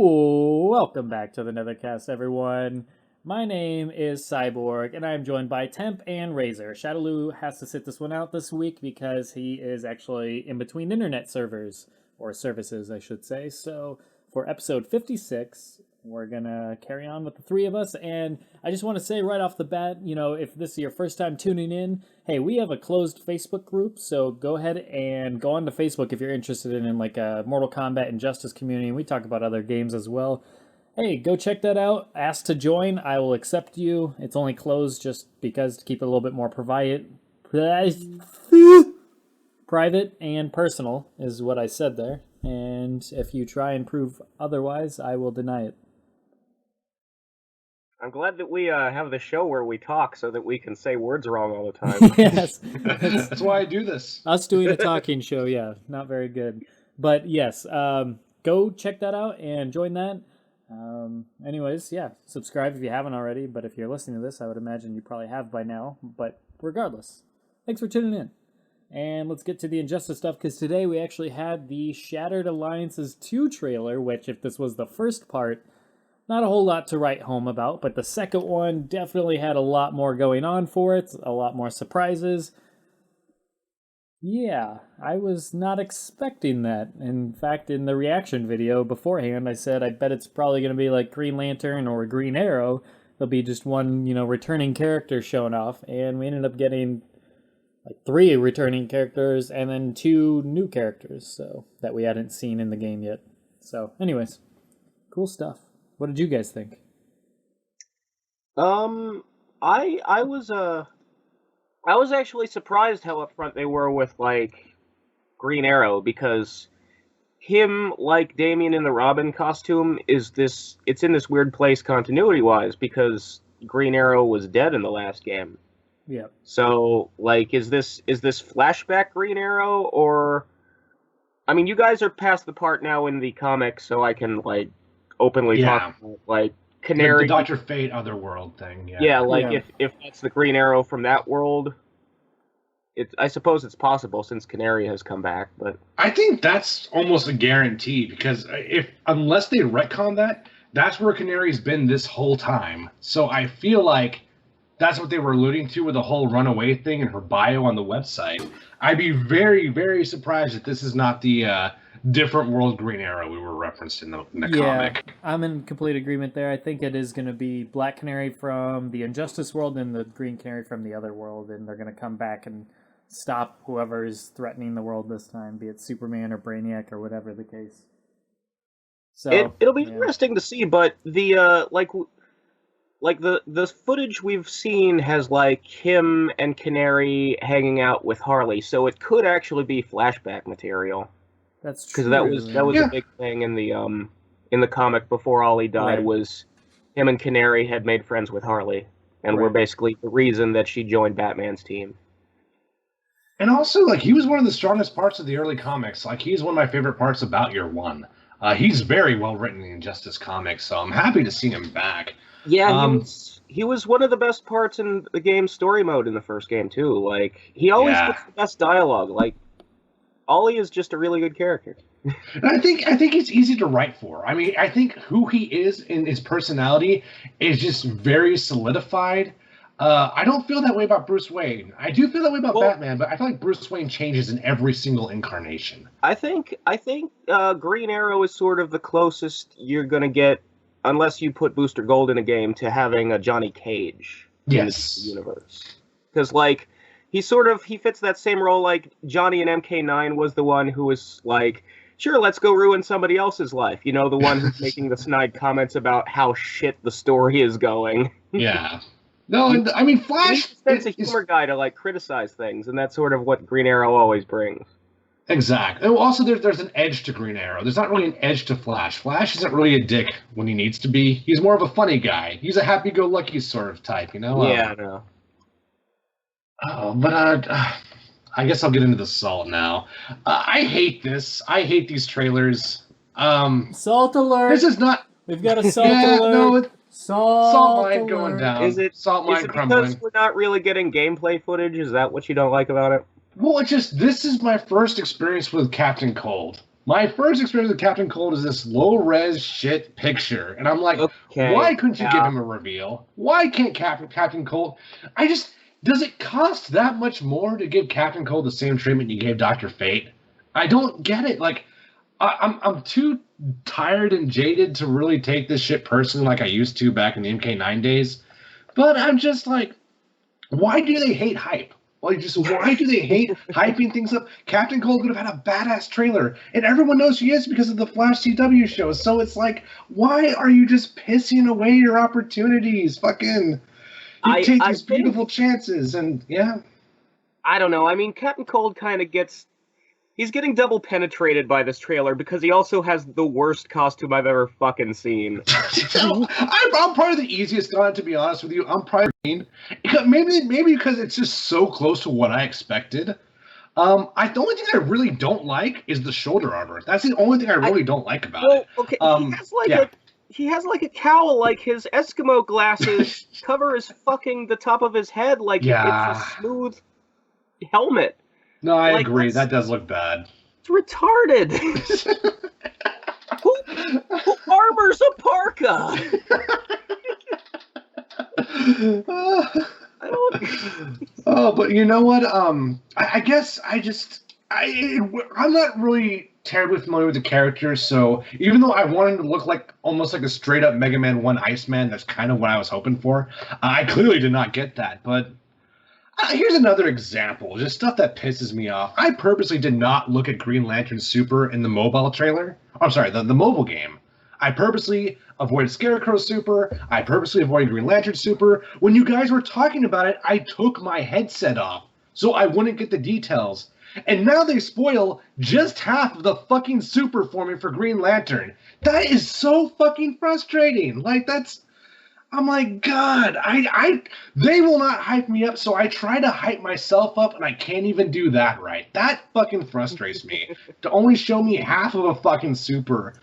Welcome back to the Nethercast, everyone. My name is Cyborg, and I am joined by Temp and Razor. Shadowloo has to sit this one out this week because he is actually in between internet servers, or services, I should say. So, for episode 56, we're gonna carry on with the three of us, and I just want to say right off the bat, if this is your first time tuning in, hey, we have a closed Facebook group, so go ahead and go on to Facebook if you're interested in like a Mortal Kombat Injustice community, and we talk about other games as well. Hey, go check that out. Ask to join. I will accept you. It's only closed just because to keep it a little bit more private and personal is what I said there. And if you try and prove otherwise, I will deny it. I'm glad that we have the show where we talk so that we can say words wrong all the time. Yes. That's why I do this. Us doing a talking show, yeah, not very good. But yes, go check that out and join that. Anyways, yeah, subscribe if you haven't already. But if you're listening to this, I would imagine you probably have by now. But regardless, thanks for tuning in. And let's get to the Injustice stuff, because today we actually had the Shattered Alliances 2 trailer, which, if this was the first part, not a whole lot to write home about, but the second one definitely had a lot more going on for it, a lot more surprises. Yeah, I was not expecting that. In fact, in the reaction video beforehand, I said I bet it's probably going to be like Green Lantern or Green Arrow. There'll be just one, returning character shown off, and we ended up getting like 3 returning characters and then 2 new characters, so that we hadn't seen in the game yet. So, anyways, cool stuff. What did you guys think? I was actually surprised how upfront they were with like Green Arrow, because him, like Damian in the Robin costume, it's in this weird place continuity wise because Green Arrow was dead in the last game. Yeah. So like is this flashback Green Arrow, or I mean, you guys are past the part now in the comics, so I can like openly talk about like Canary, the Dr. Fate Otherworld thing. If that's the Green Arrow from that world, I suppose it's possible since Canary has come back. But I think that's almost a guarantee, because unless they retcon that, that's where Canary's been this whole time. So I feel like that's what they were alluding to with the whole runaway thing and her bio on the website. I'd be very, very surprised if this is not the different world Green Arrow we were referenced in the comic. I'm in complete agreement there. I think it is going to be Black Canary from the Injustice world and the Green Canary from the other world, and they're going to come back and stop whoever is threatening the world this time, be it Superman or Brainiac or whatever the case. So it'll be interesting to see, but the the footage we've seen has like him and Canary hanging out with Harley, so it could actually be flashback material. That's true. Because that was a big thing in the comic before Ollie died, was him and Canary had made friends with Harley and were basically the reason that she joined Batman's team. And also, like, he was one of the strongest parts of the early comics. Like, he's one of my favorite parts about Year One. He's very well written in the Injustice comics, so I'm happy to see him back. Yeah, he was one of the best parts in the game's story mode in the first game too. Like, he always gets the best dialogue. Like, Ollie is just a really good character. And I think it's easy to write for. I mean, I think who he is in his personality is just very solidified. I don't feel that way about Bruce Wayne. I do feel that way about Batman, but I feel like Bruce Wayne changes in every single incarnation. I think Green Arrow is sort of the closest you're going to get, unless you put Booster Gold in a game, to having a Johnny Cage in the universe. Because, like, he fits that same role. Like, Johnny in MK9 was the one who was like, sure, let's go ruin somebody else's life. The one who's making the snide comments about how shit the story is going. Yeah. No, and I mean, Flash is a humor guy to, like, criticize things, and that's sort of what Green Arrow always brings. Exactly. And also, there's an edge to Green Arrow. There's not really an edge to Flash. Flash isn't really a dick when he needs to be. He's more of a funny guy. He's a happy-go-lucky sort of type, Yeah, I know. But I guess I'll get into the salt now. I hate this. I hate these trailers. Salt alert! This is not. We've got a salt alert. No, salt mine going down. Is it crumbling. Because we're not really getting gameplay footage? Is that what you don't like about it? Well, this is my first experience with Captain Cold. My first experience with Captain Cold is this low-res shit picture. And I'm like, Okay, why couldn't you yeah. give him a reveal? Why can't Captain Cold... Does it cost that much more to give Captain Cold the same treatment you gave Dr. Fate? I don't get it. Like, I'm too tired and jaded to really take this shit personally like I used to back in the MK9 days. But I'm just like, why do they hate hype? Like, just why do they hate hyping things up? Captain Cold could have had a badass trailer, and everyone knows she is because of the Flash CW show. So it's like, why are you just pissing away your opportunities? Fucking, you take these beautiful chances, and yeah. I don't know. I mean, Captain Cold kind of gets... He's getting double penetrated by this trailer because he also has the worst costume I've ever fucking seen. I'm probably the easiest on it, to be honest with you. I'm probably green. Maybe because it's just so close to what I expected. The only thing I really don't like is the shoulder armor. That's the only thing I really don't like about it. Okay, he has like a cowl, like his Eskimo glasses cover his fucking the top of his head like it's a smooth helmet. No, I agree. That does look bad. It's retarded. who armors a parka? I don't... Oh, but you know what? I guess I'm not really terribly familiar with the characters, so even though I wanted to look like almost like a straight up Mega Man 1 Iceman, that's kind of what I was hoping for. I clearly did not get that, but here's another example, just stuff that pisses me off. I purposely did not look at Green Lantern Super in the mobile trailer. I'm sorry, the mobile game. I purposely avoided Scarecrow Super. I purposely avoided Green Lantern Super. When you guys were talking about it, I took my headset off so I wouldn't get the details. And now they spoil just half of the fucking super for me for Green Lantern. That is so fucking frustrating. Like, I'm like, God, they will not hype me up, so I try to hype myself up, and I can't even do that right. That fucking frustrates me. To only show me half of a fucking super.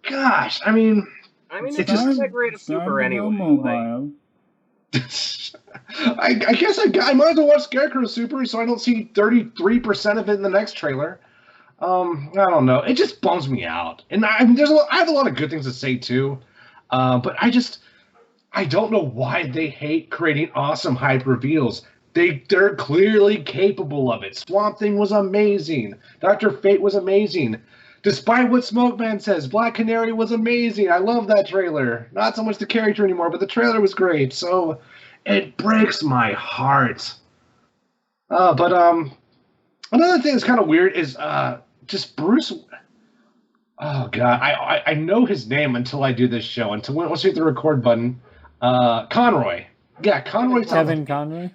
Gosh, I mean, it's just that great a super anyway. I guess I might as well watch Scarecrow Super so I don't see 33% of it in the next trailer. I don't know. It just bums me out. And I have a lot of good things to say too. But I don't know why they hate creating awesome hype reveals. They're clearly capable of it. Swamp Thing was amazing. Dr. Fate was amazing. Despite what Smokeman says, Black Canary was amazing. I love that trailer. Not so much the character anymore, but the trailer was great. So it breaks my heart. But another thing that's kind of weird is just Bruce. Oh God, I know his name until I do this show. Until once we hit the record button, Conroy. Yeah, Conroy. Kevin Conroy.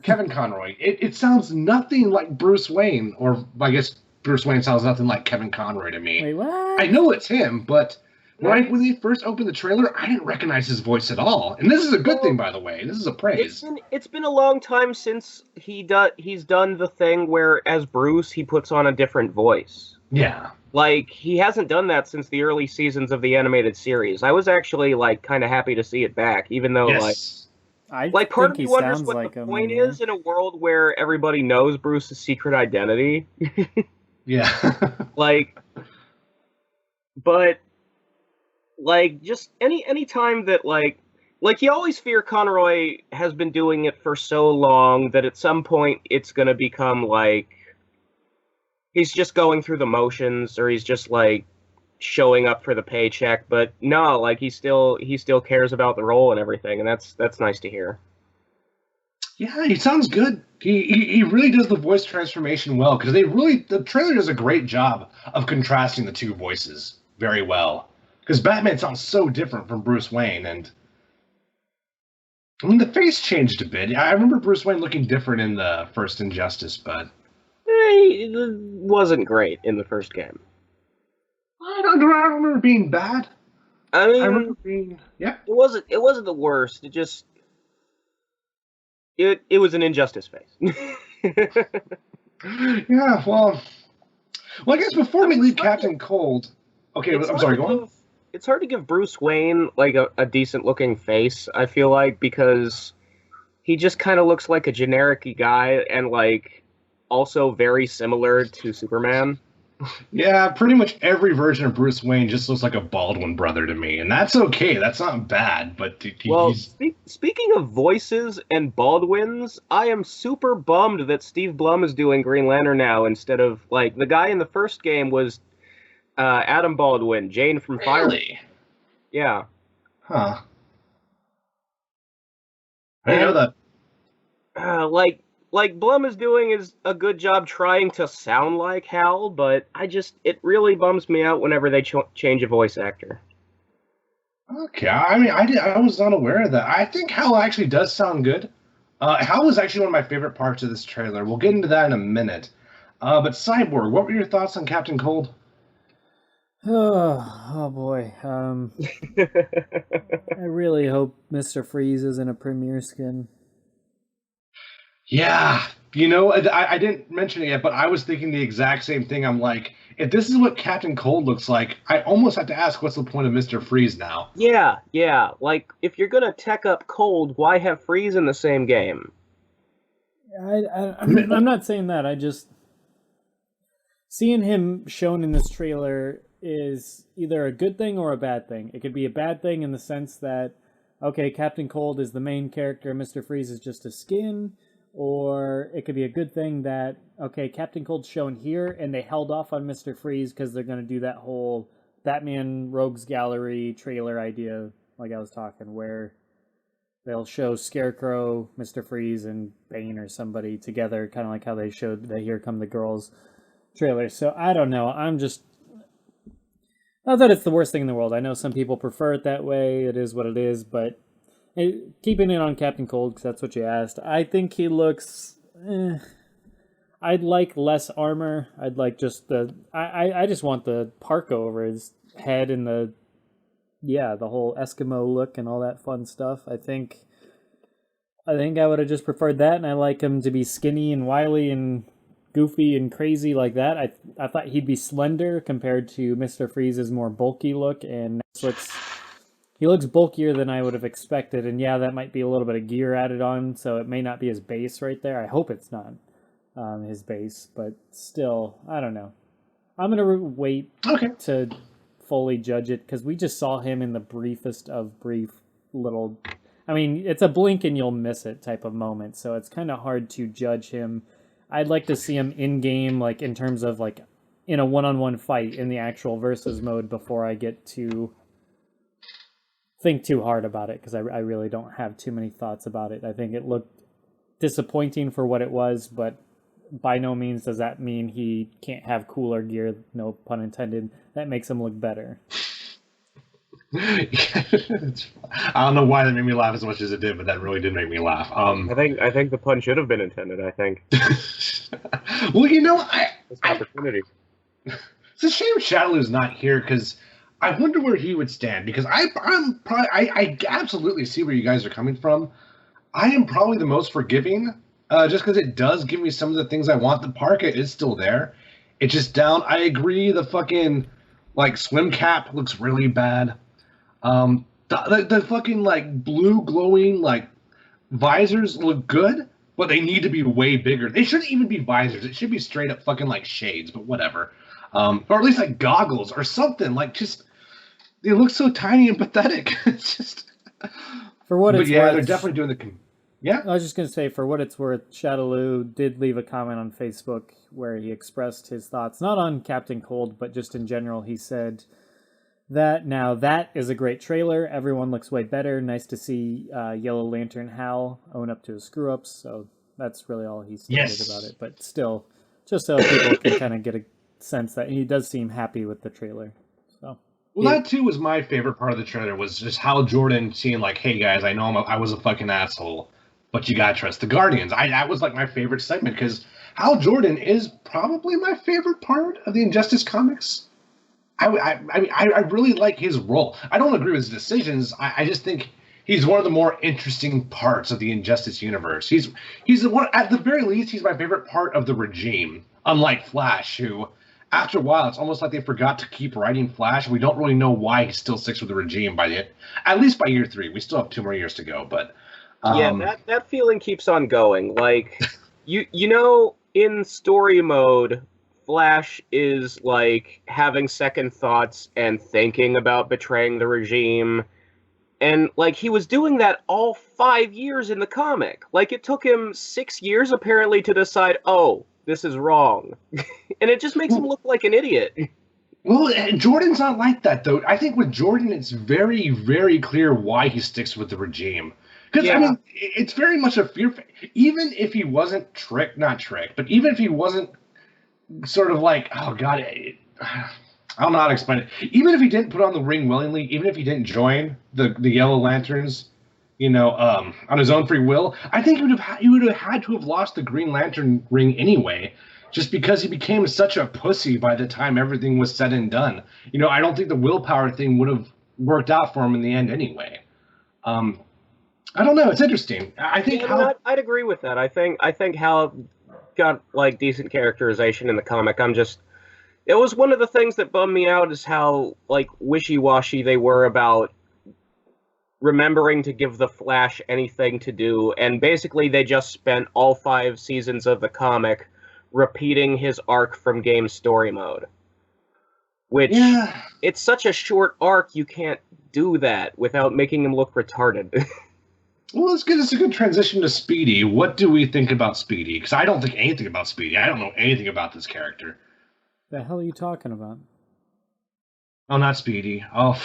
Kevin Conroy. It sounds nothing like Bruce Wayne, or I guess Bruce Wayne sounds nothing like Kevin Conroy to me. Wait, what? I know it's him, but when they first opened the trailer, I didn't recognize his voice at all. And this is a good thing, by the way. This is a praise. It's been a long time since he's done the thing where, as Bruce, he puts on a different voice. Yeah. Like, he hasn't done that since the early seasons of the animated series. I was actually, like, kind of happy to see it back, even though, part of me wonders what the point is in a world where everybody knows Bruce's secret identity. Yeah. Just any time that, you always fear Conroy has been doing it for so long that at some point it's gonna become, he's just going through the motions, or he's just, showing up for the paycheck, but no, he still cares about the role and everything, and that's nice to hear. Yeah, he sounds good. He really does the voice transformation well, because the trailer does a great job of contrasting the two voices very well. Because Batman sounds so different from Bruce Wayne, and I mean, the face changed a bit. I remember Bruce Wayne looking different in the first Injustice, but it wasn't great in the first game. I don't remember being bad. I mean, I remember being It wasn't the worst. It just it was an Injustice face. Yeah, well, I guess before we leave Captain Cold, okay, I'm sorry, go on. It's hard to give Bruce Wayne a decent looking face, I feel like, because he just kind of looks like a generic guy and also very similar to Superman. Yeah, pretty much every version of Bruce Wayne just looks like a Baldwin brother to me, and that's okay. That's not bad, but Well, he's speaking of voices and Baldwins, I am super bummed that Steve Blum is doing Green Lantern now instead of like the guy in the first game was Adam Baldwin, Jane from Fire. really, Yeah. huh? I didn't know that. Like Blum is doing is a good job trying to sound like Hal, but it really bums me out whenever they change a voice actor. Okay, I mean, I was not aware of that. I think Hal actually does sound good. Hal was actually one of my favorite parts of this trailer. We'll get into that in a minute. But Cyborg, what were your thoughts on Captain Cold? Oh boy. I really hope Mr. Freeze isn't a Premier skin. Yeah, I didn't mention it yet, but I was thinking the exact same thing. I'm like, if this is what Captain Cold looks like, I almost have to ask, what's the point of Mr. Freeze now? Yeah. Like, if you're gonna tech up Cold, why have Freeze in the same game? I'm not saying that. I just seeing him shown in this trailer is either a good thing or a bad thing. It could be a bad thing in the sense that, okay, Captain Cold is the main character, Mr. Freeze is just a skin, or it could be a good thing that, okay, Captain Cold's shown here and they held off on Mr. Freeze because they're going to do that whole Batman Rogues Gallery trailer idea, like I was talking, where they'll show Scarecrow, Mr. Freeze, and Bane or somebody together, kind of like how they showed the Here Come the Girls trailer. So I don't know. I'm just, not that it's the worst thing in the world. I know some people prefer it that way. It is what it is. But keeping it on Captain Cold, because that's what you asked, I think he looks... I'd like less armor. I'd like just the... I just want the parka over his head and the whole Eskimo look and all that fun stuff. I think I would have just preferred that, and I like him to be skinny and wily and goofy and crazy like that. I thought he'd be slender compared to Mr. Freeze's more bulky look, and he looks bulkier than I would have expected. And yeah, that might be a little bit of gear added on, so it may not be his base right there. I hope it's not his base, but still, I don't know. I'm gonna wait to fully judge it because we just saw him in the briefest of brief little. I mean, it's a blink and you'll miss it type of moment, so it's kind of hard to judge him. I'd like to see him in game, like in terms of like in a one-on-one fight in the actual versus mode before I get to think too hard about it, because I really don't have too many thoughts about it. I think it looked disappointing for what it was, but by no means does that mean he can't have cooler gear, no pun intended, that makes him look better. I don't know why that made me laugh as much as it did, but that really did make me laugh. I think the pun should have been intended. I think. Well, Opportunity. It's a shame Shadowloo's not here because I wonder where he would stand. Because I absolutely see where you guys are coming from. I am probably the most forgiving, just because it does give me some of the things I want. The Parka is still there. It's just down. I agree. The fucking swim cap looks really bad. The fucking blue glowing visors look good, but they need to be way bigger. They shouldn't even be visors. It should be straight up fucking shades, but whatever. Or at least goggles or something. Just they look so tiny and pathetic. It's just for what it's worth. Yeah, they're definitely doing the. Yeah, I was just gonna say, for what it's worth, Shadowloo did leave a comment on Facebook where he expressed his thoughts, not on Captain Cold, but just in general. He said that now that is a great trailer. Everyone looks way better. Nice to see Yellow Lantern Hal own up to his screw-ups. So that's really all he stated about it. But still, just so people can kind of get a sense that he does seem happy with the trailer. So. Well, that too was my favorite part of the trailer, was just Hal Jordan seeing hey guys, I know I was a fucking asshole, but you gotta trust the Guardians. That was my favorite segment, because Hal Jordan is probably my favorite part of the Injustice comics. I really like his role. I don't agree with his decisions. I just think he's one of the more interesting parts of the Injustice universe. He's the one, at the very least, he's my favorite part of the regime. Unlike Flash, who, after a while, it's almost like they forgot to keep writing Flash. We don't really know why he still sticks with the regime at least by year 3. We still have 2 more years to go, but yeah, that feeling keeps on going. In story mode, Flash is like having second thoughts and thinking about betraying the regime. And like he was doing that all 5 years in the comic. Like it took him 6 years apparently to decide, oh, this is wrong. And it just makes him look like an idiot. Well, Jordan's not like that, though. I think with Jordan, it's very, very clear why he sticks with the regime. Because, I mean, it's very much a fear. Even if he wasn't not tricked, but even if he wasn't sort of like, oh, God, I don't know how to explain it. Even if he didn't put on the ring willingly, even if he didn't join the Yellow Lanterns, on his own free will, I think he would have had to have lost the Green Lantern ring anyway. Just because he became such a pussy by the time everything was said and done. I don't think the willpower thing would have worked out for him in the end anyway. I don't know. It's interesting. I think I'd agree with that. I think Hal got like decent characterization in the comic. It was one of the things that bummed me out is how like wishy-washy they were about remembering to give the Flash anything to do, and basically they just spent all 5 seasons of the comic repeating his arc from game story mode. Which, it's such a short arc, you can't do that without making him look retarded. Well, it's good. It's a good transition to Speedy. What do we think about Speedy? Because I don't think anything about Speedy. I don't know anything about this character. The hell are you talking about? Oh, not Speedy. Oh,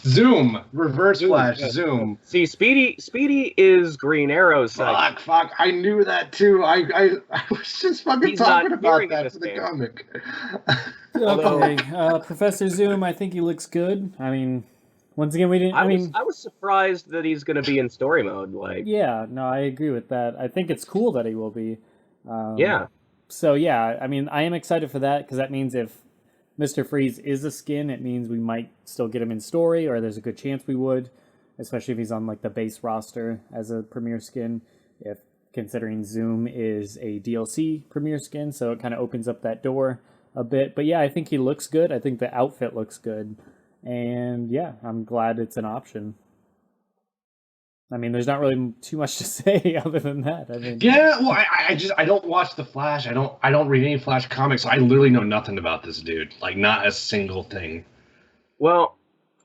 Zoom. Reverse Flash. Zoom. See, Speedy is Green Arrow's side. Fuck. I knew that too. I was just fucking talking about that for the comic. Okay, Professor Zoom, I think he looks good. I mean, once again, we didn't. I was surprised that he's going to be in story mode. Like, yeah, no, I agree with that. I think it's cool that he will be. Yeah. So yeah, I mean, I am excited for that because that means if Mr. Freeze is a skin, it means we might still get him in story, or there's a good chance we would, especially if he's on like the base roster as a premier skin. If considering Zoom is a DLC premier skin, so it kind of opens up that door a bit. But yeah, I think he looks good. I think the outfit looks good. And yeah, I'm glad it's an option. I mean, there's not really too much to say other than that. I mean, yeah, well, I don't watch the Flash. I don't read any Flash comics. So I literally know nothing about this dude. Like, not a single thing. Well,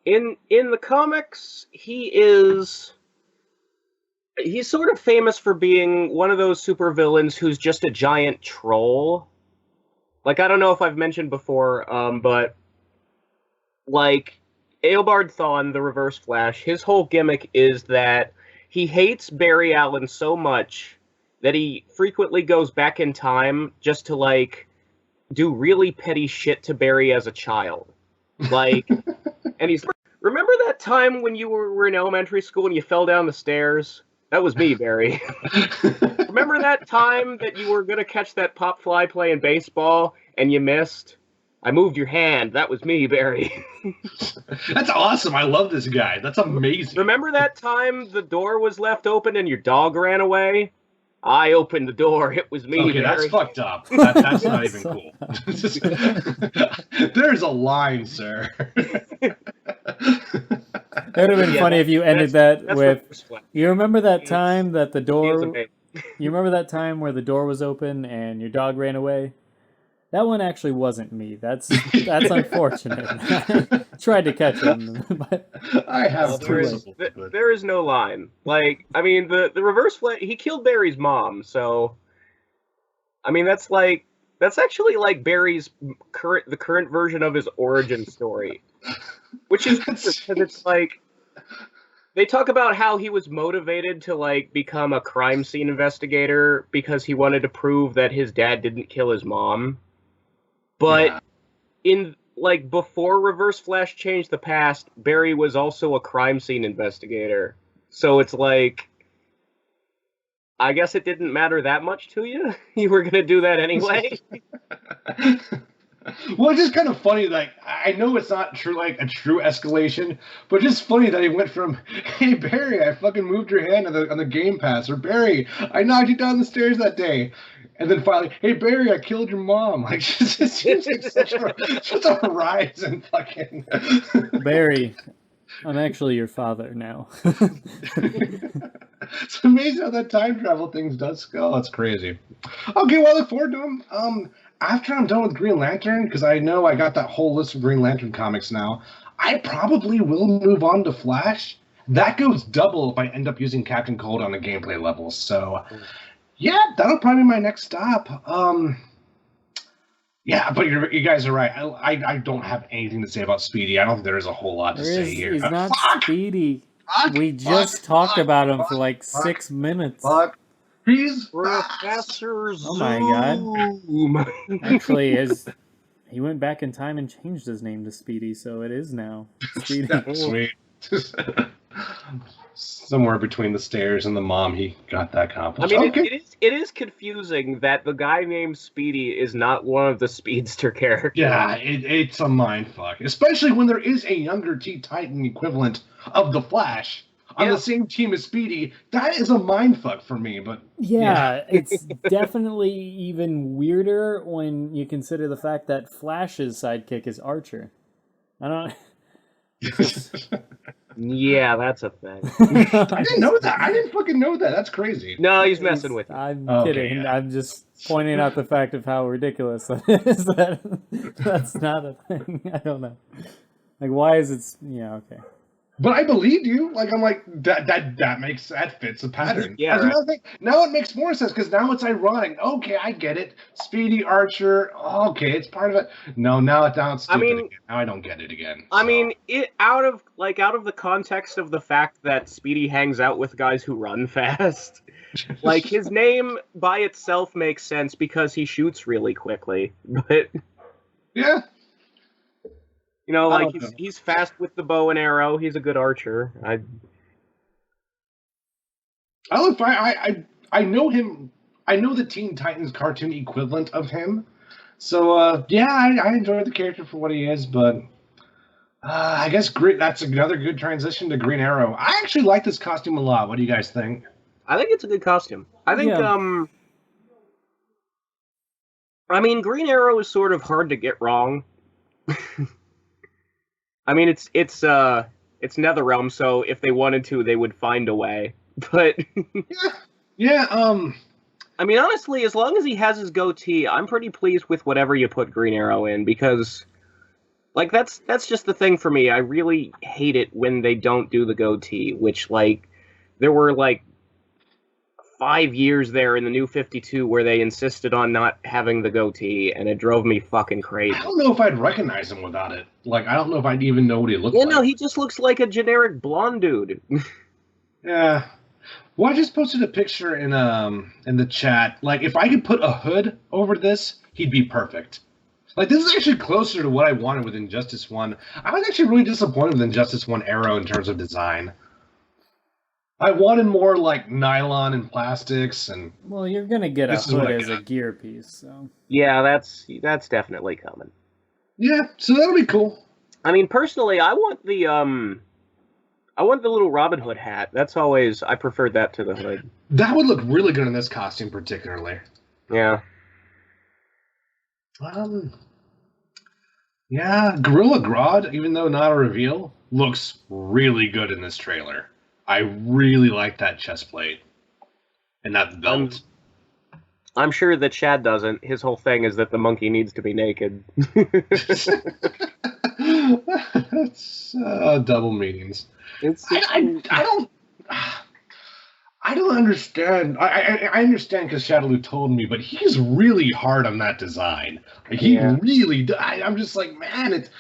in the comics, he's sort of famous for being one of those supervillains who's just a giant troll. Like, I don't know if I've mentioned before, but like Eobard Thawne, the Reverse Flash, his whole gimmick is that he hates Barry Allen so much that he frequently goes back in time just to, like, do really petty shit to Barry as a child. Like, and he's, remember that time when you were in elementary school and you fell down the stairs? That was me, Barry. Remember that time that you were going to catch that pop fly playing baseball and you missed? I moved your hand. That was me, Barry. That's awesome. I love this guy. That's amazing. Remember that time the door was left open and your dog ran away? I opened the door. It was me, Okay, Barry. that's fucked up. That's not even cool. There's a line, sir. It would have been funny if you ended that with, you remember that time that the door, you remember that time where the door was open and your dog ran away? That one actually wasn't me. That's unfortunate. I tried to catch him, but I have there is no line. Like, I mean, the Reverse Flash, he killed Barry's mom, so I mean that's actually like Barry's the current version of his origin story, which is because it's like they talk about how he was motivated to like become a crime scene investigator because he wanted to prove that his dad didn't kill his mom. But in like before Reverse Flash changed the past, Barry was also a crime scene investigator. So it's like, I guess it didn't matter that much to you. You were gonna do that anyway. Well, it's just kind of funny. Like, I know it's not true, like a true escalation, but just funny that he went from, "Hey Barry, I fucking moved your hand on the Game Pass," or "Barry, I knocked you down the stairs that day," and then finally, "Hey Barry, I killed your mom." Like, it seems like such a rise in fucking Barry, I'm actually your father now. It's amazing how that time travel thing does go. That's crazy. Okay, well, I look forward to them. after I'm done with Green Lantern, because I know I got that whole list of Green Lantern comics now, I probably will move on to Flash. That goes double if I end up using Captain Cold on a gameplay level. So, yeah, that'll probably be my next stop. Yeah, but you guys are right. I don't have anything to say about Speedy. I don't think there is a whole lot to say here. He's not Speedy. We just talked about him for like 6 minutes. He's Professor Zoom. Oh my god. Actually, he went back in time and changed his name to Speedy, so it is now Speedy. Sweet. Somewhere between the stairs and the mom, he got that accomplished. I mean, it is confusing that the guy named Speedy is not one of the Speedster characters. Yeah, it's a mindfuck. Especially when there is a younger T-Titan equivalent of the Flash on the same team as Speedy. That is a mindfuck for me, but... Yeah, it's definitely even weirder when you consider the fact that Flash's sidekick is Archer. I don't... Yeah, that's a thing. I didn't know that. I didn't fucking know that. That's crazy. No, he's messing with you. I'm kidding. Yeah. I'm just pointing out the fact of how ridiculous that is. That's not a thing. I don't know. Like, why is it... Yeah, okay. But I believed you. Like, I'm like, that fits a pattern. Yeah, right. Now it makes more sense, because now it's ironic. Okay, I get it. Speedy, Archer, okay, it's part of it. No, now it's stupid again. Now I don't get it again. I mean, out of the context of the fact that Speedy hangs out with guys who run fast, like, his name by itself makes sense because he shoots really quickly. But yeah. You know, like, he's fast with the bow and arrow. He's a good archer. I know him. I know the Teen Titans cartoon equivalent of him. So, yeah, I enjoy the character for what he is, but I guess that's another good transition to Green Arrow. I actually like this costume a lot. What do you guys think? I think it's a good costume. I think, I mean, Green Arrow is sort of hard to get wrong. I mean, it's NetherRealm, so if they wanted to, they would find a way. But yeah. I mean, honestly, as long as he has his goatee, I'm pretty pleased with whatever you put Green Arrow in, because, like, that's just the thing for me. I really hate it when they don't do the goatee, which, like, there were like 5 years there in the New 52 where they insisted on not having the goatee, and it drove me fucking crazy. I don't know if I'd recognize him without it. Like, I don't know if I'd even know what he looked like. No, he just looks like a generic blonde dude. Yeah. Well, I just posted a picture in the chat. Like, if I could put a hood over this, he'd be perfect. Like, this is actually closer to what I wanted with Injustice 1. I was actually really disappointed with Injustice 1 Arrow in terms of design. I wanted more, like, nylon and plastics, and... Well, you're gonna get a hood as a gear piece, so... Yeah, that's definitely coming. Yeah, so that'll be cool. I mean, personally, I want the little Robin Hood hat. That's always... I preferred that to the hood. That would look really good in this costume, particularly. Yeah. Yeah, Gorilla Grodd, even though not a reveal, looks really good in this trailer. I really like that chest plate and that belt. I'm sure that Chad doesn't. His whole thing is that the monkey needs to be naked. That's double meanings. I don't understand. I understand because Shadowloo told me, but he's really hard on that design. Like, he really. I'm just like, man, it's.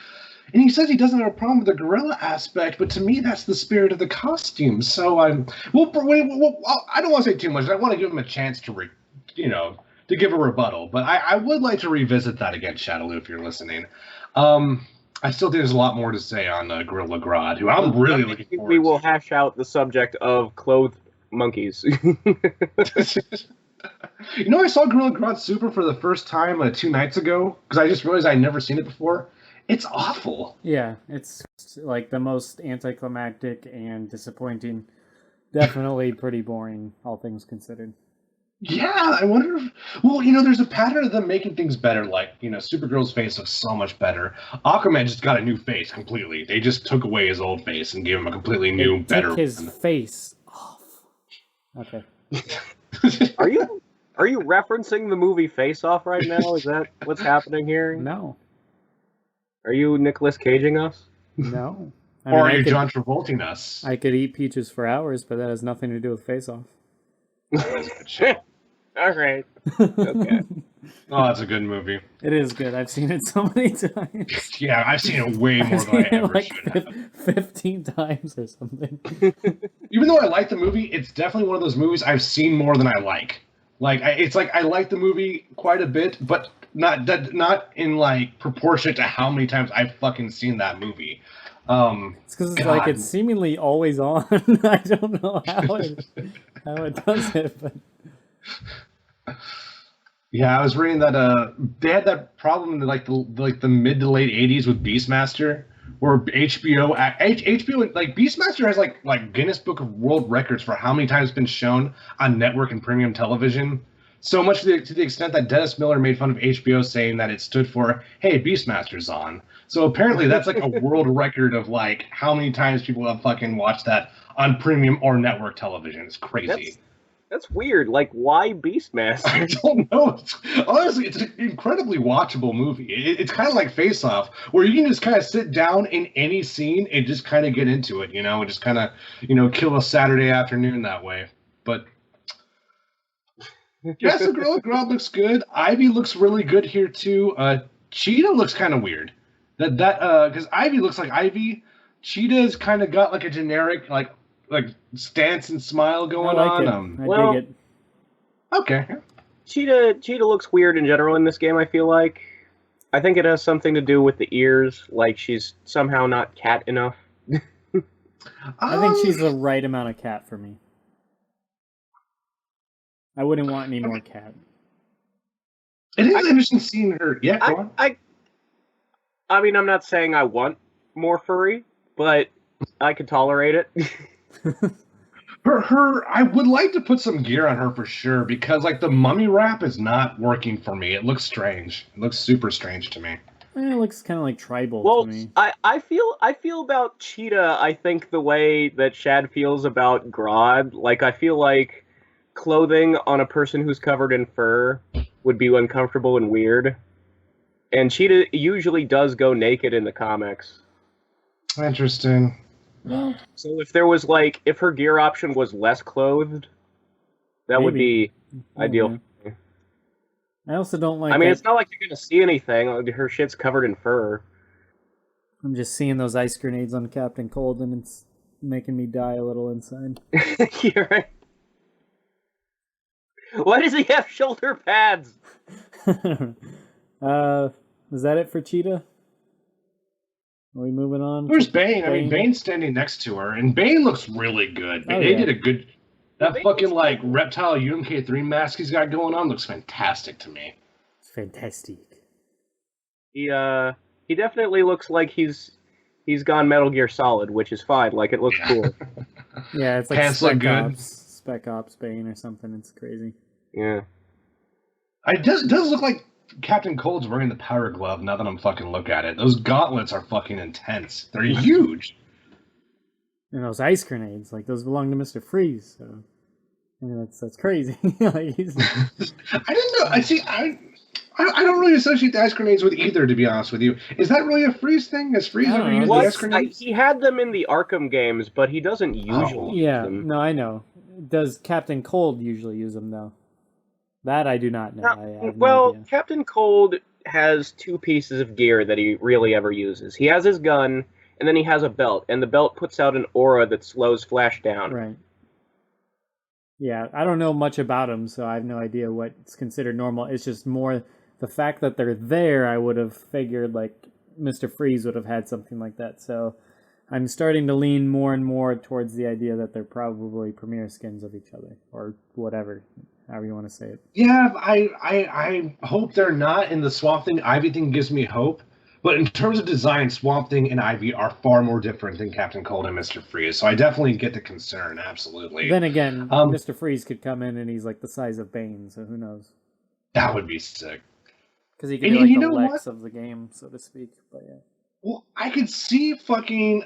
And he says he doesn't have a problem with the gorilla aspect, but to me, that's the spirit of the costume. So I don't want to say too much. I want to give him a chance to, to give a rebuttal. But I would like to revisit that again, Shadowloo, if you're listening. I still think there's a lot more to say on Gorilla Grodd, who I'm really looking forward to. We will hash out the subject of clothed monkeys. I saw Gorilla Grodd Super for the first time 2 nights ago, because I just realized I'd never seen it before. It's awful. Yeah, it's like the most anticlimactic and disappointing. Definitely pretty boring, all things considered. Yeah, I wonder if... Well, there's a pattern of them making things better. Like, Supergirl's face looks so much better. Aquaman just got a new face completely. They just took away his old face and gave him a completely new, better took his face off. Okay. Are Are you referencing the movie Face Off right now? Is that what's happening here? No. Are you Nicolas Caging us? No. Or are you John Travolting us? I could eat peaches for hours, but that has nothing to do with Face Off. That's a good show. All right. Okay. Oh, that's a good movie. It is good. I've seen it so many times. Yeah, I've seen it way more than I ever should have. 15 times or something. Even though I like the movie, it's definitely one of those movies I've seen more than I like. It's like I like the movie quite a bit, but not in like proportion to how many times I've fucking seen that movie. It's because it's like it's seemingly always on. I don't know how it does it, but yeah, I was reading that they had that problem in the mid to late '80s with Beastmaster, where HBO like Beastmaster has like Guinness Book of World Records for how many times it's been shown on network and premium television. So much to the extent that Dennis Miller made fun of HBO, saying that it stood for "Hey, Beastmaster's on." So apparently that's like a world record of like how many times people have fucking watched that on premium or network television. It's crazy. That's weird. Like, why Beastmaster? I don't know. Honestly, it's an incredibly watchable movie. It's kind of like Face Off, where you can just kind of sit down in any scene and just kind of get into it, and just kind of, kill a Saturday afternoon that way. But yes, the girl looks good. Ivy looks really good here too. Cheetah looks kind of weird. Because Ivy looks like Ivy. Cheetah's kind of got like a generic like stance and smile going on. I dig it. Okay. Cheetah looks weird in general in this game, I feel like. I think it has something to do with the ears, like she's somehow not cat enough. I think she's the right amount of cat for me. I wouldn't want any more cat. It is interesting seeing her. Yeah, go on. I mean, I'm not saying I want more furry, but I could tolerate it. I would like to put some gear on her for sure, because like the mummy wrap is not working for me. It looks strange. It looks super strange to me. It looks kind of like tribal to me. I feel about Cheetah, I think the way that Shad feels about Grodd. Like, I feel like clothing on a person who's covered in fur would be uncomfortable and weird. And Cheetah usually does go naked in the comics. Interesting. Well, so if there was if her gear option was less clothed, that would be ideal. Yeah. I also don't like. I mean, it's not like you're gonna see anything. Her shit's covered in fur. I'm just seeing those ice grenades on Captain Cold, and it's making me die a little inside. You're right. Why does he have shoulder pads? Is that it for Cheetah? Are we moving on? Where's Bane? I mean, Bane's standing next to her, and Bane looks really good. They did a good... That fucking, reptile UMK3 mask he's got going on looks fantastic to me. It's fantastic. He definitely looks like he's gone Metal Gear Solid, which is fine. Like, it looks cool. Yeah, it's like Spec Ops Bane or something. It's crazy. Yeah. It does look like Captain Cold's wearing the Power Glove now that I'm fucking look at it. Those gauntlets are fucking intense. They're huge. And those ice grenades, those belong to Mr. Freeze, so I mean, that's crazy. I didn't know. I don't really associate the ice grenades with either, to be honest with you. Is that really a Freeze thing? Has Freeze ever used the ice grenades? He had them in the Arkham games, but he doesn't usually use them. No, I know. Does Captain Cold usually use them, though? That I do not know. I have no idea. Captain Cold has two pieces of gear that he really ever uses. He has his gun, and then he has a belt, and the belt puts out an aura that slows Flash down. Right. Yeah, I don't know much about him, so I have no idea what's considered normal. It's just more the fact that they're there. I would have figured Mr. Freeze would have had something like that. So I'm starting to lean more and more towards the idea that they're probably premier skins of each other, or whatever, however you want to say it. Yeah, I hope they're not. In the Swamp Thing, Ivy thing gives me hope. But in terms of design, Swamp Thing and Ivy are far more different than Captain Cold and Mr. Freeze. So I definitely get the concern, absolutely. Then again, Mr. Freeze could come in and he's the size of Bane, so who knows? That would be sick. Because he could be the Lex of the game, so to speak. But yeah. Well, I could see fucking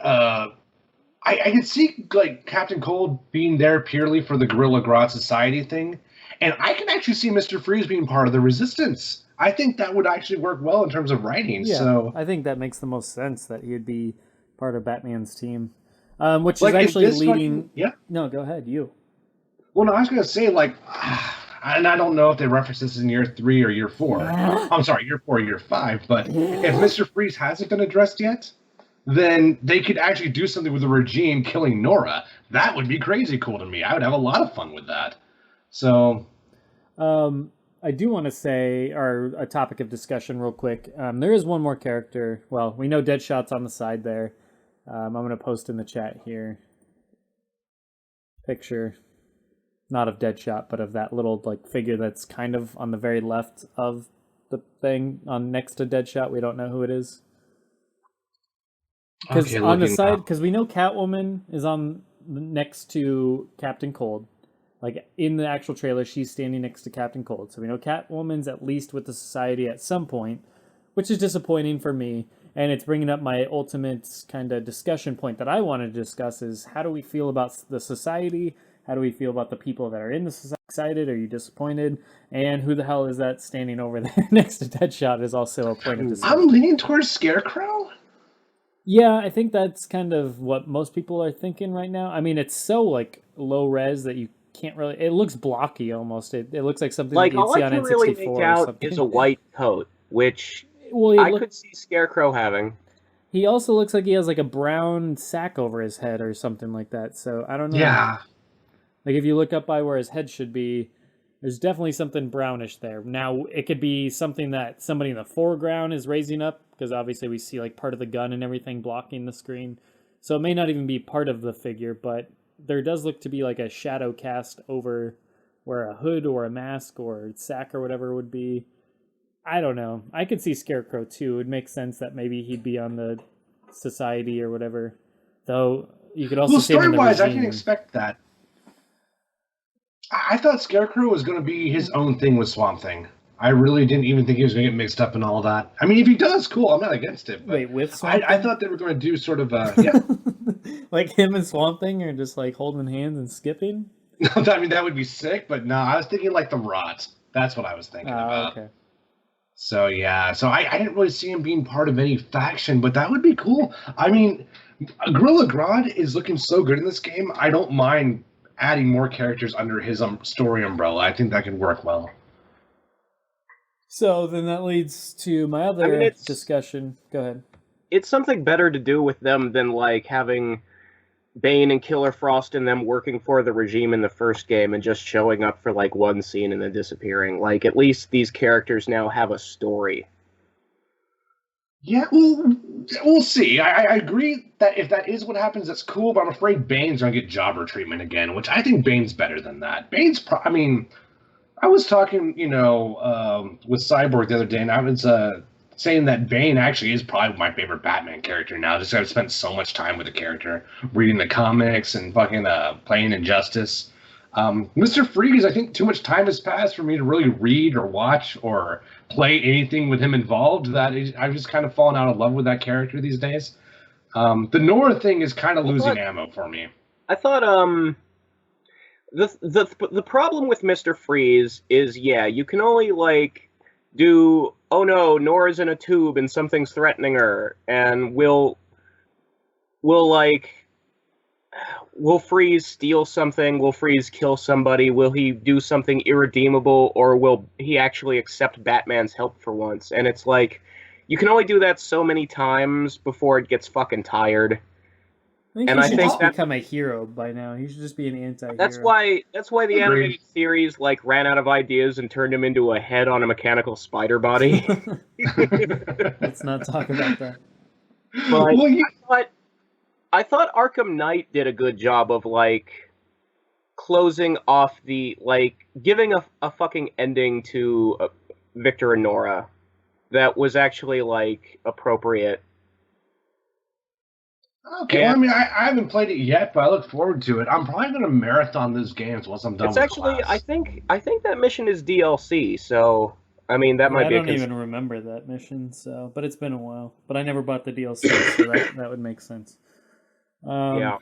I could see Captain Cold being there purely for the Gorilla Grodd Society thing, And I can actually see Mr. Freeze being part of the Resistance. I think that would actually work well in terms of writing. Yeah, so I think that makes the most sense that he'd be part of Batman's team, which like, is actually if this leading. yeah. No, go ahead. You. Well, no, I was going to say, like, and I don't know if they reference this in year 3 or year 4. I'm sorry, year 4 or year 5. But if Mr. Freeze hasn't been addressed yet, then they could actually do something with the regime killing Nora. That would be crazy cool to me. I would have a lot of fun with that. So, I do want to say, or a topic of discussion real quick. There is one more character. Well, we know Deadshot's on the side there. I'm going to post in the chat here. Picture. Not of Deadshot, but of that little like figure that's kind of on the very left of the thing on next to Deadshot. We don't know who it is. Because on the side, because we know Catwoman is on next to Captain Cold. Like in the actual trailer, she's standing next to Captain Cold. So we know Catwoman's at least with the society at some point, which is disappointing for me. And it's bringing up my ultimate kind of discussion point that I want to discuss is how do we feel about the society? How do we feel about the people that are in the society? Excited? Are you disappointed? And who the hell is that standing over there next to Deadshot is also a point of discussion. I'm leaning towards Scarecrow. Yeah, I think that's kind of what most people are thinking right now. I mean, it's so like low res that you can't really. It looks blocky almost. It looks like something Like that you'd all see I on can N64 really make or out something. is a white coat, which could see Scarecrow having. He also looks like he has like a brown sack over his head or something like that. So I don't know. Yeah. Like if you look up by where his head should be, there's definitely something brownish there. Now it could be something that somebody in the foreground is raising up because obviously we see like part of the gun and everything blocking the screen. So it may not even be part of the figure, but there does look to be like a shadow cast over where a hood or a mask or sack or whatever would be. I don't know. I could see Scarecrow too. It would make sense that maybe he'd be on the society or whatever. Though you could also see him in the story-wise, I regime. can expect that. I thought Scarecrow was going to be his own thing with Swamp Thing. I really didn't even think he was going to get mixed up in all that. I mean, if he does, cool. I'm not against it. But wait, with Swamp Thing? I thought they were going to do sort of yeah. Like him and Swamp Thing are just like holding hands and skipping? I mean, that would be sick, but no, I was thinking like the Rot. That's what I was thinking about. Okay. So, yeah. So I didn't really see him being part of any faction, but that would be cool. I mean, Gorilla Grodd is looking so good in this game. I don't mind adding more characters under his story umbrella. I think that could work well. So then that leads to my other discussion. Go ahead. It's something better to do with them than like having Bane and Killer Frost and them working for the regime in the first game and just showing up for like one scene and then disappearing. Like at least these characters now have a story. Yeah, well, we'll see. I agree that if that is what happens, that's cool, but I'm afraid Bane's going to get jobber treatment again, which I think Bane's better than that. Bane's, I mean, I was talking, with Cyborg the other day, and I was saying that Bane actually is probably my favorite Batman character now. Just I've spent so much time with the character, reading the comics and fucking playing Injustice. Mr. Freeze, I think too much time has passed for me to really read or watch or play anything with him involved. I've just kind of fallen out of love with that character these days. The Nora thing is kind of losing ammo for me. I thought the problem with Mr. Freeze is you can only like do oh no, Nora's in a tube and something's threatening her, and will Freeze steal something? Will Freeze kill somebody? Will he do something irredeemable, or will he actually accept Batman's help for once? And it's like, you can only do that so many times before it gets fucking tired. I think he should become a hero by now. He should just be an anti-hero. That's why the animated series like ran out of ideas and turned him into a head on a mechanical spider body. Let's not talk about that. But I thought Arkham Knight did a good job of like closing off the giving a fucking ending to Victor and Nora that was actually like appropriate. Okay, well, I mean, I haven't played it yet, but I look forward to it. I'm probably going to marathon those games once I'm done with actually, class. I think that mission is DLC, so I mean that might be. I don't even remember that mission, but it's been a while. But I never bought the DLC, so that would make sense. Yeah.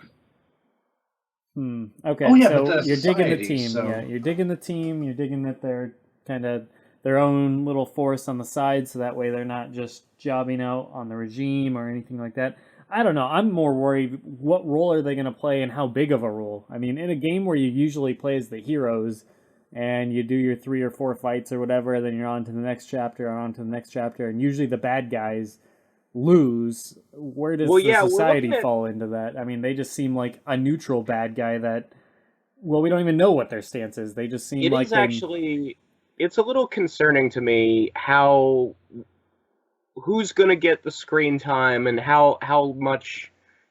Okay, Oh, yeah, so but the you're digging the society, team. so- Yeah, you're digging the team. You're digging that they're kind of their own little force on the side, so that way they're not just jobbing out on the regime or anything like that. I don't know. I'm more worried what role are they going to play and how big of a role. I mean, in a game where you usually play as the heroes and you do your 3 or 4 fights or whatever, then you're on to the next chapter or on to the next chapter, and usually the bad guys lose. Where does Well, the yeah, we're society looking at- fall into that? I mean, they just seem like a neutral bad guy that, well, we don't even know what their stance is. They just seem It like is actually, it's a little concerning to me who's going to get the screen time and how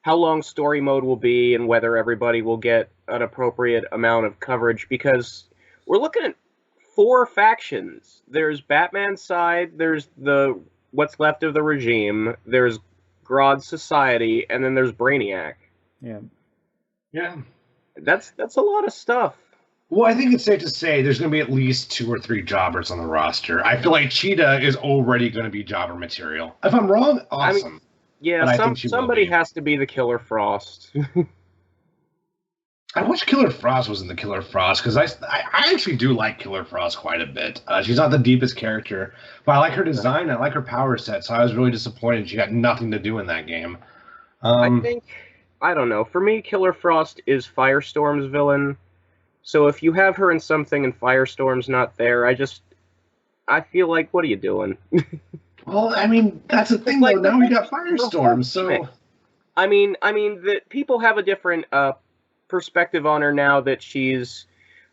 long story mode will be and whether everybody will get an appropriate amount of coverage, because we're looking at 4 factions. There's Batman's side, there's what's left of the regime, there's Grodd's society, and then there's Brainiac. yeah. That's a lot of stuff. Well, I think it's safe to say there's going to be at least 2 or 3 jobbers on the roster. I feel like Cheetah is already going to be jobber material. If I'm wrong, awesome. I mean, yeah, But I think she will somebody be. has to be the Killer Frost. I wish Killer Frost was in the Killer Frost, because I actually do like Killer Frost quite a bit. She's not the deepest character, but I like her design, I like her power set, so I was really disappointed she got nothing to do in that game. I don't know. For me, Killer Frost is Firestorm's villain. So if you have her in something and Firestorm's not there, I feel like, what are you doing? Well, I mean, that's the thing, like though. Now we got Firestorm, so... I mean, the people have a different perspective on her now that she's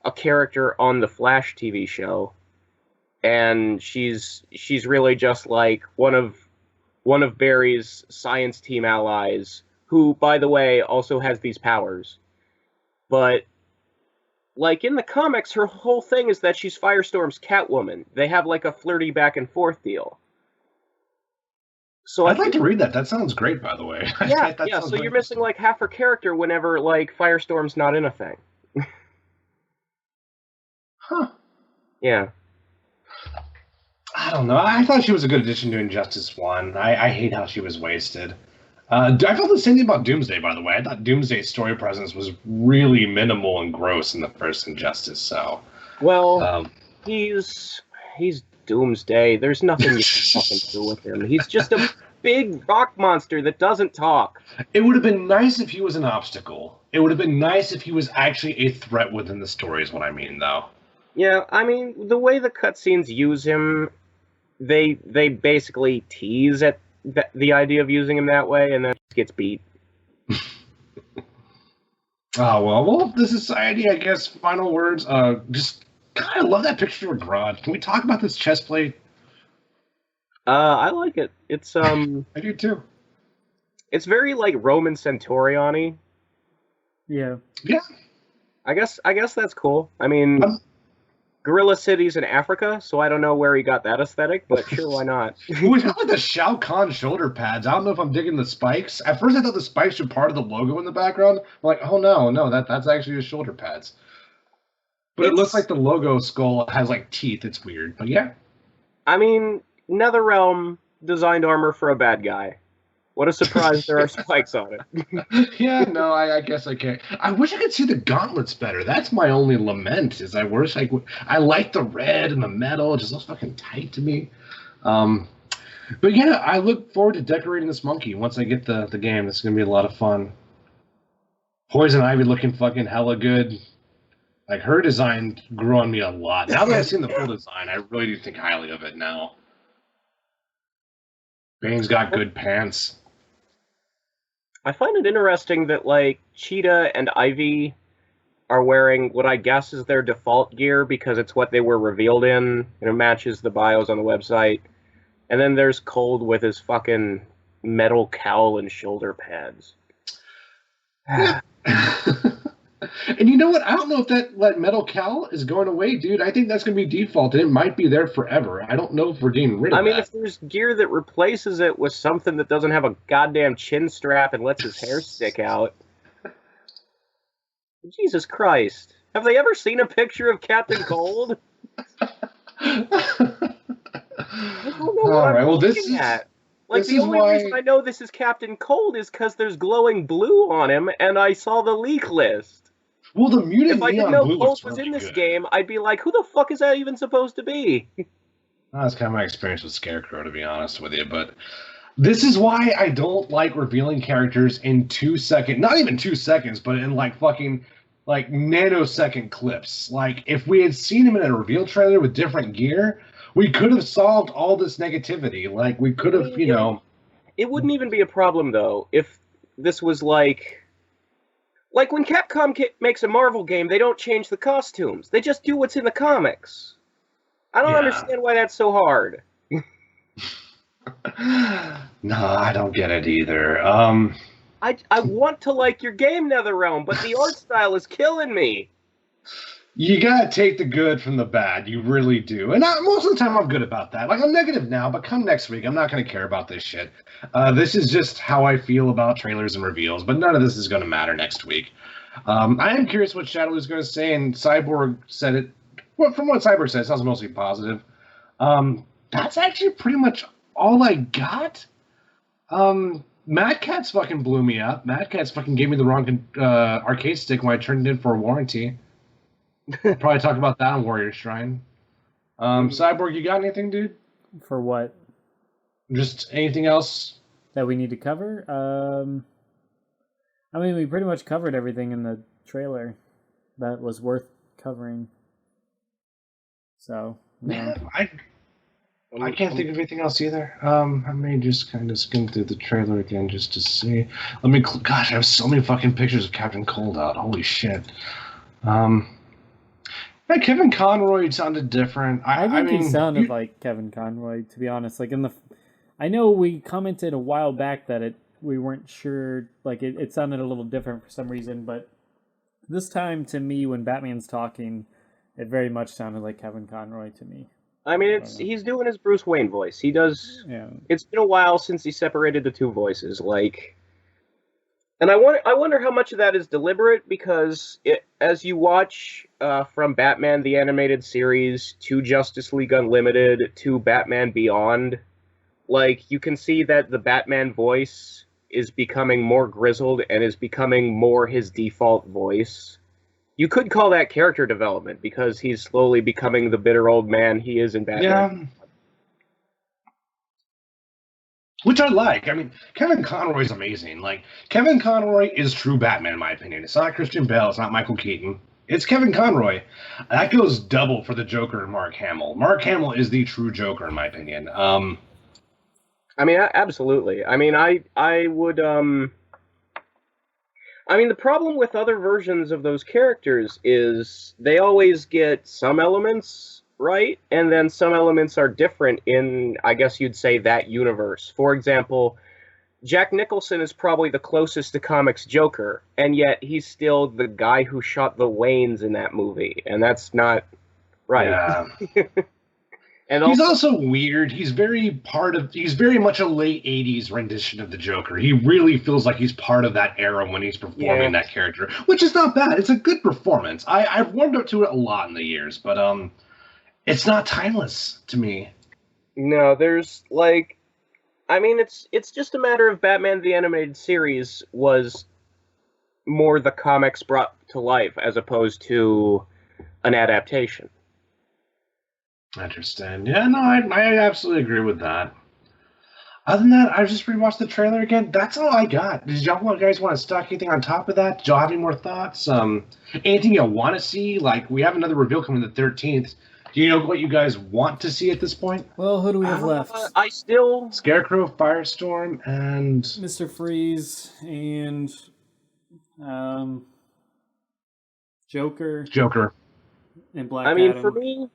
a character on the Flash TV show, and she's really just like one of Barry's science team allies, who, by the way, also has these powers. But like in the comics, her whole thing is that she's Firestorm's Catwoman. They have like a flirty back and forth deal. So I'd like to read that. That sounds great, by the way. Yeah. So you're missing like half her character whenever like Firestorm's not in a thing. Huh. Yeah. I don't know. I thought she was a good addition to Injustice 1. I hate how she was wasted. I felt the same thing about Doomsday, by the way. I thought Doomsday's story presence was really minimal and gross in the first Injustice, so... Well, he's Doomsday. There's nothing you can fucking do with him. He's just a big rock monster that doesn't talk. It would have been nice if he was an obstacle. It would have been nice if he was actually a threat within the story, is what I mean, though. Yeah, I mean, the way the cutscenes use him, they basically tease at the idea of using him that way, and then he gets beat. Oh, well, the society, I guess, final words, just, God, I love that picture of Grodd. Can we talk about this chest plate? I like it. It's, I do too. It's very, like, Roman Centurion-y. Yeah. Yeah. I guess that's cool. I mean, Gorilla City's in Africa, so I don't know where he got that aesthetic, but sure, why not? We got like the Shao Kahn shoulder pads. I don't know if I'm digging the spikes. At first, I thought the spikes were part of the logo in the background. I'm like, oh no, that's actually his shoulder pads. But it looks like the logo skull has like teeth. It's weird, but yeah. I mean, NetherRealm designed armor for a bad guy. What a surprise there are spikes on it. Yeah, no, I guess I can't. I wish I could see the gauntlets better. That's my only lament, is I wish I like the red and the metal. It just looks fucking tight to me. But yeah, I look forward to decorating this monkey once I get the game. It's going to be a lot of fun. Poison Ivy looking fucking hella good. Like, her design grew on me a lot. Now that I've seen the full design, I really do think highly of it now. Bane's got good pants. I find it interesting that, like, Cheetah and Ivy are wearing what I guess is their default gear because it's what they were revealed in, and it matches the bios on the website. And then there's Cold with his fucking metal cowl and shoulder pads. And you know what? I don't know if that metal cowl is going away, dude. I think that's going to be default, and it might be there forever. I don't know if we're getting rid of that. I mean, if there's gear that replaces it with something that doesn't have a goddamn chin strap and lets his hair stick out... Jesus Christ. Have they ever seen a picture of Captain Cold? I don't know what I'm looking at. Like, the only reason I know this is Captain Cold is because there's glowing blue on him, and I saw the leak list. Well, the muted If I didn't neon know blue Colt looks was really in this good. game, I'd be like, who the fuck is that even supposed to be? That's kind of my experience with Scarecrow, to be honest with you. But this is why I don't like revealing characters in 2 seconds, not even 2 seconds, but in like fucking like nanosecond clips. Like if we had seen him in a reveal trailer with different gear, we could have solved all this negativity. Like we could have, It wouldn't even be a problem though if this was like when Capcom makes a Marvel game, they don't change the costumes. They just do what's in the comics. I don't understand why that's so hard. No, I don't get it either. I want to like your game, NetherRealm, but the art style is killing me. You gotta take the good from the bad. You really do. And most of the time, I'm good about that. Like, I'm negative now, but come next week, I'm not gonna care about this shit. This is just how I feel about trailers and reveals, but none of this is gonna matter next week. I am curious what Shadowloo's gonna say, and Cyborg said it. Well, from what Cyborg said, it sounds mostly positive. That's actually pretty much all I got. Mad Catz fucking blew me up. Mad Catz fucking gave me the wrong arcade stick when I turned it in for a warranty. Probably talk about that on Warrior Shrine. Cyborg, you got anything, dude? For what? Just anything else that we need to cover? I mean, we pretty much covered everything in the trailer that was worth covering. So, yeah, I can't think of anything else either. I may just kind of skim through the trailer again just to see. Gosh, I have so many fucking pictures of Captain Cold out. Holy shit. Yeah, Kevin Conroy sounded different. I think he sounded like Kevin Conroy, to be honest. Like I know we commented a while back that we weren't sure, like it sounded a little different for some reason, but this time to me, when Batman's talking, it very much sounded like Kevin Conroy to me. I mean, he's doing his Bruce Wayne voice. He does. Yeah. It's been a while since he separated the two voices. And I wonder how much of that is deliberate, because as you watch from Batman the Animated Series to Justice League Unlimited to Batman Beyond, like, you can see that the Batman voice is becoming more grizzled and is becoming more his default voice. You could call that character development, because he's slowly becoming the bitter old man he is in Batman. Yeah. Which I like. I mean, Kevin Conroy's amazing. Like, Kevin Conroy is true Batman, in my opinion. It's not Christian Bale. It's not Michael Keaton. It's Kevin Conroy. That goes double for the Joker and Mark Hamill. Mark Hamill is the true Joker, in my opinion. I mean, absolutely. I mean, I would... I mean, the problem with other versions of those characters is they always get some elements right, and then some elements are different in, I guess you'd say, that universe. For example, Jack Nicholson is probably the closest to comics Joker, and yet he's still the guy who shot the Waynes in that movie, and that's not right. Yeah. And he's also weird. He's very much a late 80s rendition of the Joker. He really feels like he's part of that era when he's performing that character, which is not bad. It's a good performance. I've warmed up to it a lot in the years, but it's not timeless to me. No, there's I mean, it's just a matter of Batman the Animated Series was more the comics brought to life as opposed to an adaptation. I understand. Yeah, no, I absolutely agree with that. Other than that, I just rewatched the trailer again. That's all I got. Did y'all guys want to stock anything on top of that? Did y'all have any more thoughts? Anything you want to see? Like, we have another reveal coming the 13th. Do you know what you guys want to see at this point? Well, who do we have left? Scarecrow, Firestorm, and... Mr. Freeze, and... Joker. And Black Adam. I mean,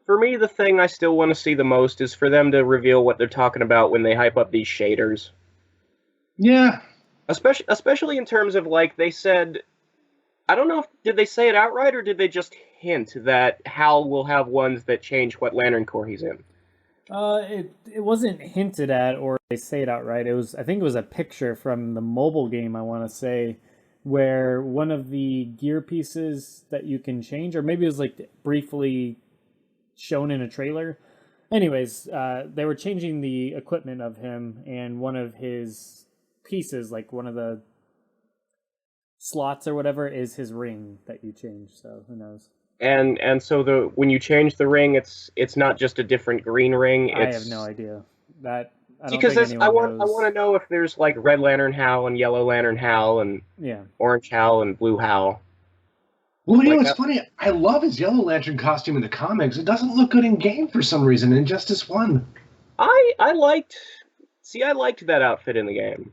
for me, the thing I still want to see the most is for them to reveal what they're talking about when they hype up these shaders. Yeah. Especially in terms of, like, they said... I don't know did they say it outright, or did they just hint that Hal will have ones that change what Lantern Corps he's in? It wasn't hinted at, or they say it outright. I think it was a picture from the mobile game, I want to say, where one of the gear pieces that you can change, or maybe it was like briefly shown in a trailer. Anyways, they were changing the equipment of him, and one of his pieces, like one of the slots or whatever is his ring that you change. So who knows? And so when you change the ring, it's not just a different green ring. I have no idea. That I don't Because think anyone knows. I want to know if there's like Red Lantern Hal and Yellow Lantern Hal and Orange Hal and Blue Hal. Well, you know, it's funny. I love his Yellow Lantern costume in the comics. It doesn't look good in game for some reason. In Injustice 1, I liked that outfit in the game.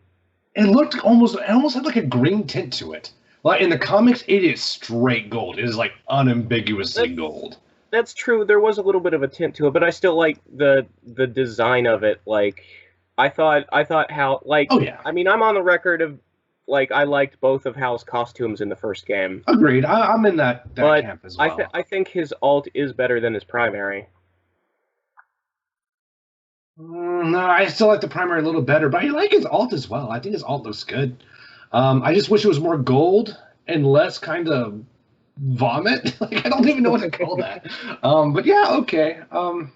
It almost had like a green tint to it. Like in the comics, it is straight gold. It is like unambiguously gold. That's true. There was a little bit of a tint to it, but I still like the design of it. Like, I thought Hal, like, oh yeah. I mean, I'm on the record of, like, I liked both of Hal's costumes in the first game. Agreed. I'm in that camp as well. I think his alt is better than his primary. No, I still like the primary a little better, but I like his alt as well. I think his alt looks good. I just wish it was more gold and less kind of vomit. Like, I don't even know what to call that. But yeah, okay. Well,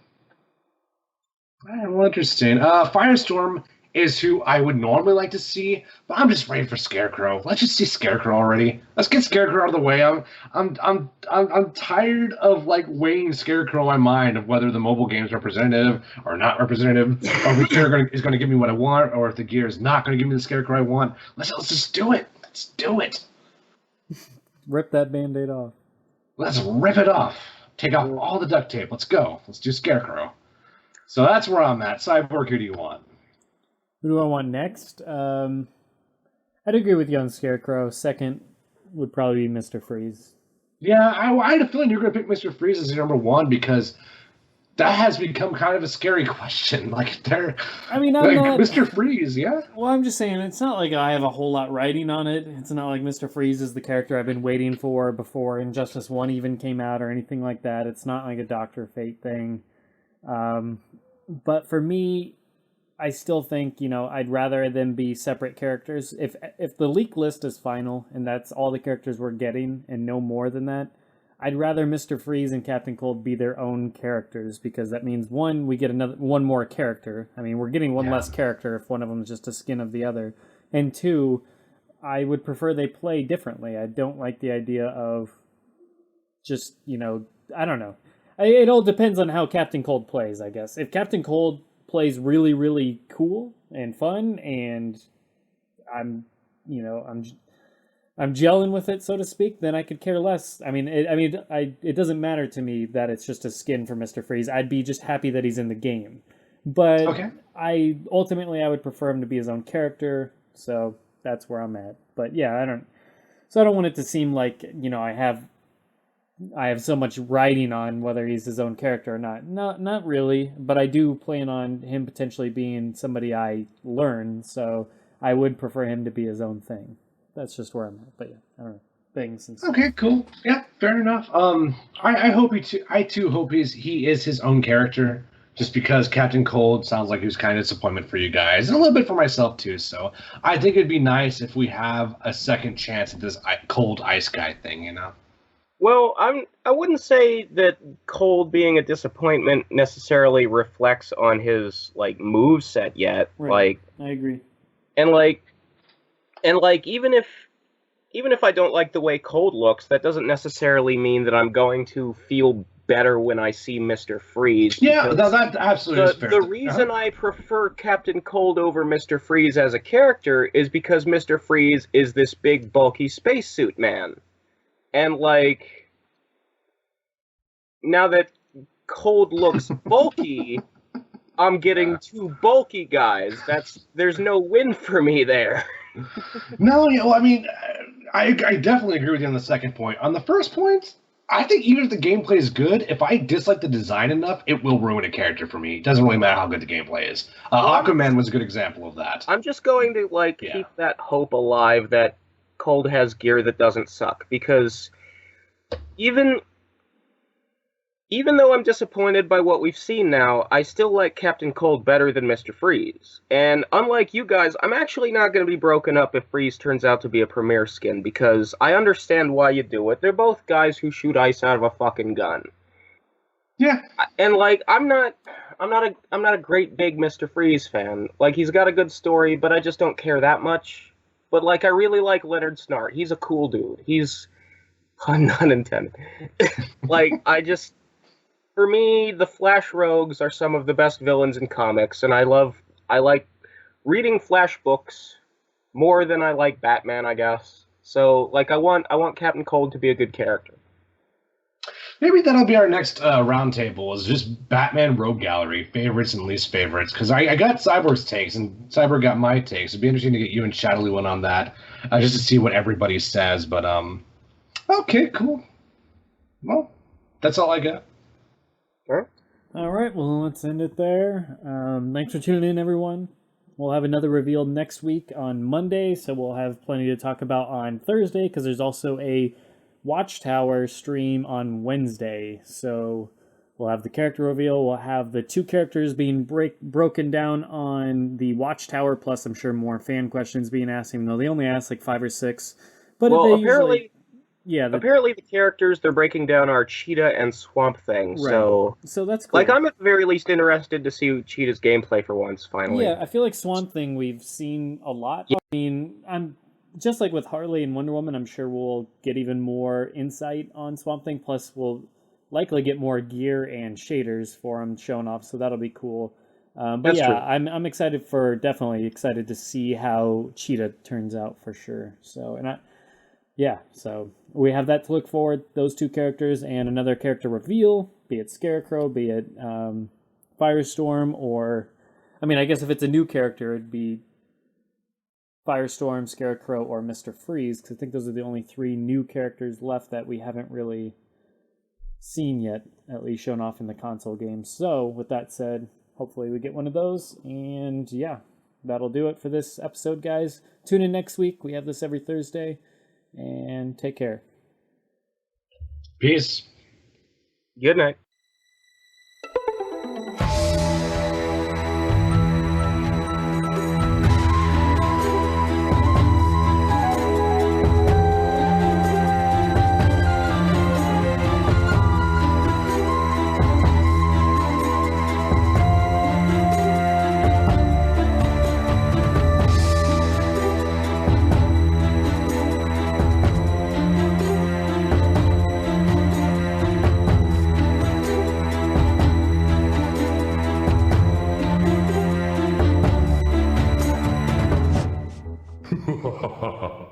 interesting. Firestorm is who I would normally like to see, but I'm just ready for Scarecrow. Let's just see Scarecrow already. Let's get Scarecrow out of the way. I'm tired of like weighing Scarecrow in my mind of whether the mobile game is representative or not representative, or if the gear is going to give me what I want, or if the gear is not going to give me the Scarecrow I want. Let's just do it. Let's do it. Rip that Band-Aid off. Let's rip it off. Take off all the duct tape. Let's go. Let's do Scarecrow. So that's where I'm at. Cyborg, who do you want? Who do I want next? I'd agree with you on Scarecrow. Second would probably be Mr. Freeze. Yeah, I had a feeling you're going to pick Mr. Freeze as your number one because that has become kind of a scary question. Like, I'm not... Mr. Freeze, yeah? Well, I'm just saying, it's not like I have a whole lot writing on it. It's not like Mr. Freeze is the character I've been waiting for before Injustice 1 even came out or anything like that. It's not like a Dr. Fate thing. But for me, I still think, I'd rather them be separate characters. If the leak list is final and that's all the characters we're getting and no more than that, I'd rather Mr. Freeze and Captain Cold be their own characters because that means, one, we get one more character. I mean, we're getting one less character if one of them is just a skin of the other. And two, I would prefer they play differently. I don't like the idea of just, I don't know. It all depends on how Captain Cold plays, I guess. If Captain Cold plays really, really cool and fun, and I'm gelling with it, so to speak, then I could care less. It doesn't matter to me that it's just a skin for Mr. Freeze. I'd be just happy that he's in the game. But okay. I would prefer him to be his own character, so that's where I'm at. But yeah, I don't want it to seem like, I have so much writing on whether he's his own character or not. Not really, but I do plan on him potentially being somebody I learn, so I would prefer him to be his own thing. That's just where I'm at. But yeah, I don't know. Things and stuff. Okay, cool. Yeah, fair enough. I too hope he is his own character, just because Captain Cold sounds like he was kind of a disappointment for you guys, and a little bit for myself too. So I think it'd be nice if we have a second chance at this cold ice guy thing, Well, I wouldn't say that Cold being a disappointment necessarily reflects on his like move set yet. Right. I agree. And even if I don't like the way Cold looks, that doesn't necessarily mean that I'm going to feel better when I see Mr. Freeze. Yeah, that absolutely is fair. The reason I prefer Captain Cold over Mr. Freeze as a character is because Mr. Freeze is this big, bulky spacesuit man. And, now that Cold looks bulky, I'm getting two bulky guys. There's no win for me there. No, I definitely agree with you on the second point. On the first point, I think even if the gameplay is good, if I dislike the design enough, it will ruin a character for me. It doesn't really matter how good the gameplay is. Aquaman was a good example of that. I'm just going to, keep that hope alive that Cold has gear that doesn't suck, because even though I'm disappointed by what we've seen now, I still like Captain Cold better than Mr. Freeze. And unlike you guys, I'm actually not going to be broken up if Freeze turns out to be a premier skin, because I understand why you do it. They're both guys who shoot ice out of a fucking gun. Yeah. And I'm not a great big Mr. Freeze fan. He's got a good story, but I just don't care that much. but like I really like Leonard Snart. He's a cool dude. He's pun not intended. Like for me, the Flash Rogues are some of the best villains in comics, and I like reading Flash books more than I like Batman, I guess. So like I want Captain Cold to be a good character. Maybe that'll be our next roundtable, is just Batman Rogue Gallery, favorites and least favorites. Because I got Cyborg's takes, and Cyborg got my takes. It'd be interesting to get you and Shadowloo in on that, just to see what everybody says. But, okay, cool. Well, that's all I got. All right, well, let's end it there. Thanks for tuning in, everyone. We'll have another reveal next week on Monday, so we'll have plenty to talk about on Thursday, because there's also a Watchtower stream on Wednesday. So we'll have the character reveal, we'll have the two characters being broken down on the Watchtower, plus I'm sure more fan questions being asked, even though they only asked like 5 or 6. But well, they apparently, apparently the characters they're breaking down are Cheetah and Swamp Thing. Right. So that's cool. Like, I'm at the very least interested to see Cheetah's gameplay for once, finally. Yeah, I feel like Swamp Thing we've seen a lot. Yeah. I mean, I'm just like with Harley and Wonder Woman, I'm sure we'll get even more insight on Swamp Thing. Plus, we'll likely get more gear and shaders for him shown off, so that'll be cool. But that's true. I'm definitely excited to see how Cheetah turns out for sure. So so we have that to look forward. Those two characters and another character reveal, be it Scarecrow, be it Firestorm, or I guess if it's a new character, it'd be Firestorm, Scarecrow, or Mr. Freeze, because I think those are the only 3 new characters left that we haven't really seen yet, at least shown off in the console games. So, with that said, hopefully we get one of those, and yeah, that'll do it for this episode, guys. Tune in next week. We have this every Thursday, and take care. Peace. Good night. Ha ha ha ha.